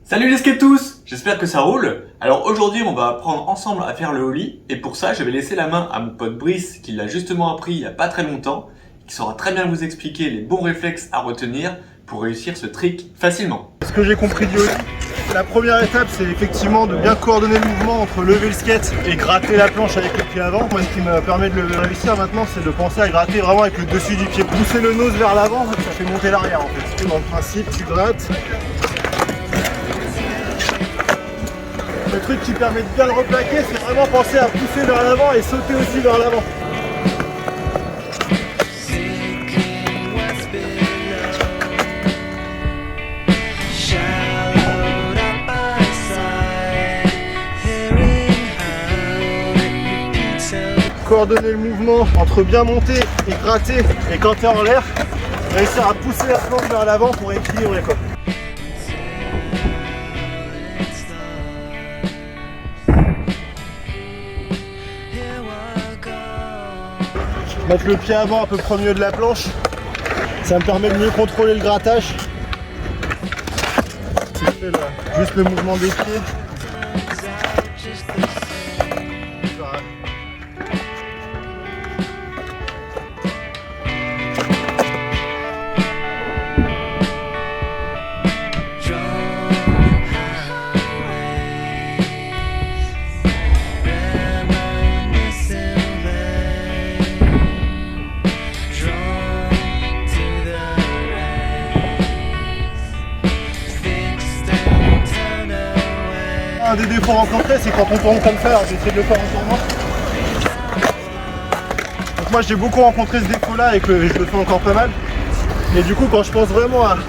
Salut les skatous, j'espère que ça roule. Alors aujourd'hui on va apprendre ensemble à faire le ollie et pour ça je vais laisser la main à mon pote Brice qui l'a justement appris il y a pas très longtemps, qui saura très bien vous expliquer les bons réflexes à retenir pour réussir ce trick facilement. Ce que j'ai compris du ollie, la première étape c'est effectivement de bien coordonner le mouvement entre lever le skate et gratter la planche avec le pied avant. Moi ce qui me permet de le réussir maintenant c'est de penser à gratter vraiment avec le dessus du pied. Pousser le nose vers l'avant, ça fait monter l'arrière en fait. Dans le principe tu grattes. Le truc qui permet de bien le replaquer, c'est vraiment penser à pousser vers l'avant et sauter aussi vers l'avant. Coordonner le mouvement entre bien monter et gratter, et quand tu es en l'air, réussir à pousser la planche vers l'avant pour équilibrer quoi. Mettre le pied avant à peu près au milieu de la planche, ça me permet de mieux contrôler le grattage. Si je fais juste le mouvement des pieds. Un des défauts rencontrés, c'est quand on tourne comme ça, alors j'essaie de le faire en tournant. Donc moi j'ai beaucoup rencontré ce défaut là et que je le fais encore pas mal. Et du coup quand je pense vraiment à,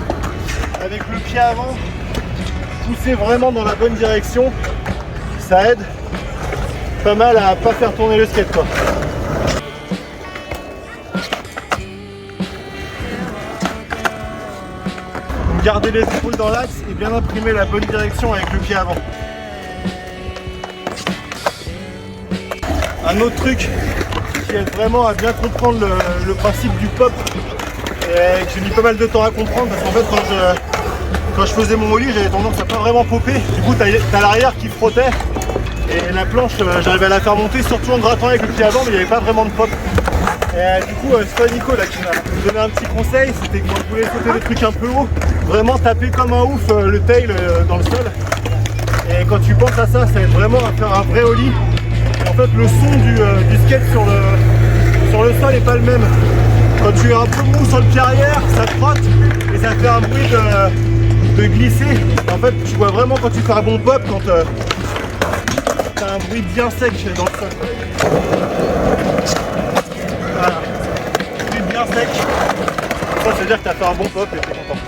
avec le pied avant, pousser vraiment dans la bonne direction, ça aide pas mal à pas faire tourner le skate quoi. Donc garder les épaules dans l'axe et bien imprimer la bonne direction avec le pied avant. Un autre truc qui aide vraiment à bien comprendre le principe du pop et que j'ai mis pas mal de temps à comprendre parce qu'en fait quand je faisais mon ollie j'avais tendance à pas vraiment popper, du coup t'as l'arrière qui frottait et la planche j'arrivais à la faire monter surtout en grattant avec le pied avant mais il n'y avait pas vraiment de pop. Et du coup c'est toi Nico là qui m'a donné un petit conseil, c'était que quand je voulais sauter des trucs un peu haut, vraiment taper comme un ouf le tail dans le sol. Et quand tu penses à ça, ça aide vraiment à faire un vrai ollie. En fait le son du skate sur le sol n'est pas le même. Quand tu es un peu mou sur le pied arrière, ça te frotte et ça fait un bruit de glisser. En fait tu vois vraiment quand tu fais un bon pop, quand tu as un bruit bien sec dans le sol. Voilà, un bruit bien sec. Ça veut dire que tu as fait un bon pop et tu es content.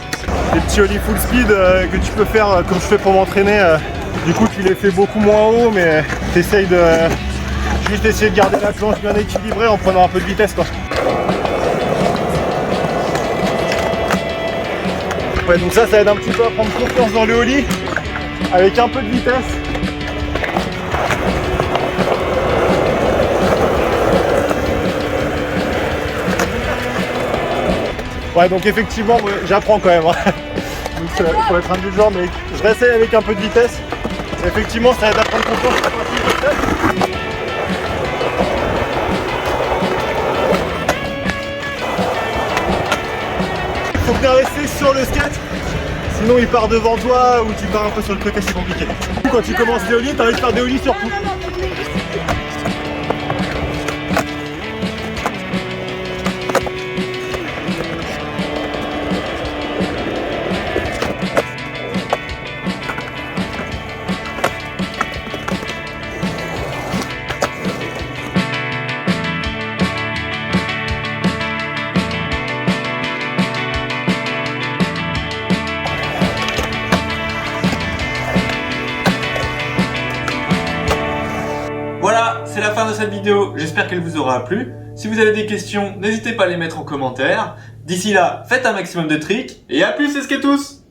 Les petits ollies full speed que tu peux faire comme je fais pour m'entraîner. Du coup tu les fais beaucoup moins haut mais tu essayes de juste essayer de garder la planche bien équilibrée en prenant un peu de vitesse quoi. Ouais, donc ça aide un petit peu à prendre confiance dans le ollie avec un peu de vitesse. Ouais donc effectivement j'apprends quand même. Donc il faut être indulgent mais je réessaye avec un peu de vitesse. Et effectivement ça aide à prendre confiance. Faut bien rester sur le skate, sinon il part devant toi ou tu pars un peu sur le côté, c'est compliqué. Quand tu commences des ollies, t'as envie de faire des ollies sur tout. Voilà, c'est la fin de cette vidéo, j'espère qu'elle vous aura plu. Si vous avez des questions, n'hésitez pas à les mettre en commentaire. D'ici là, faites un maximum de tricks et à plus les skatous!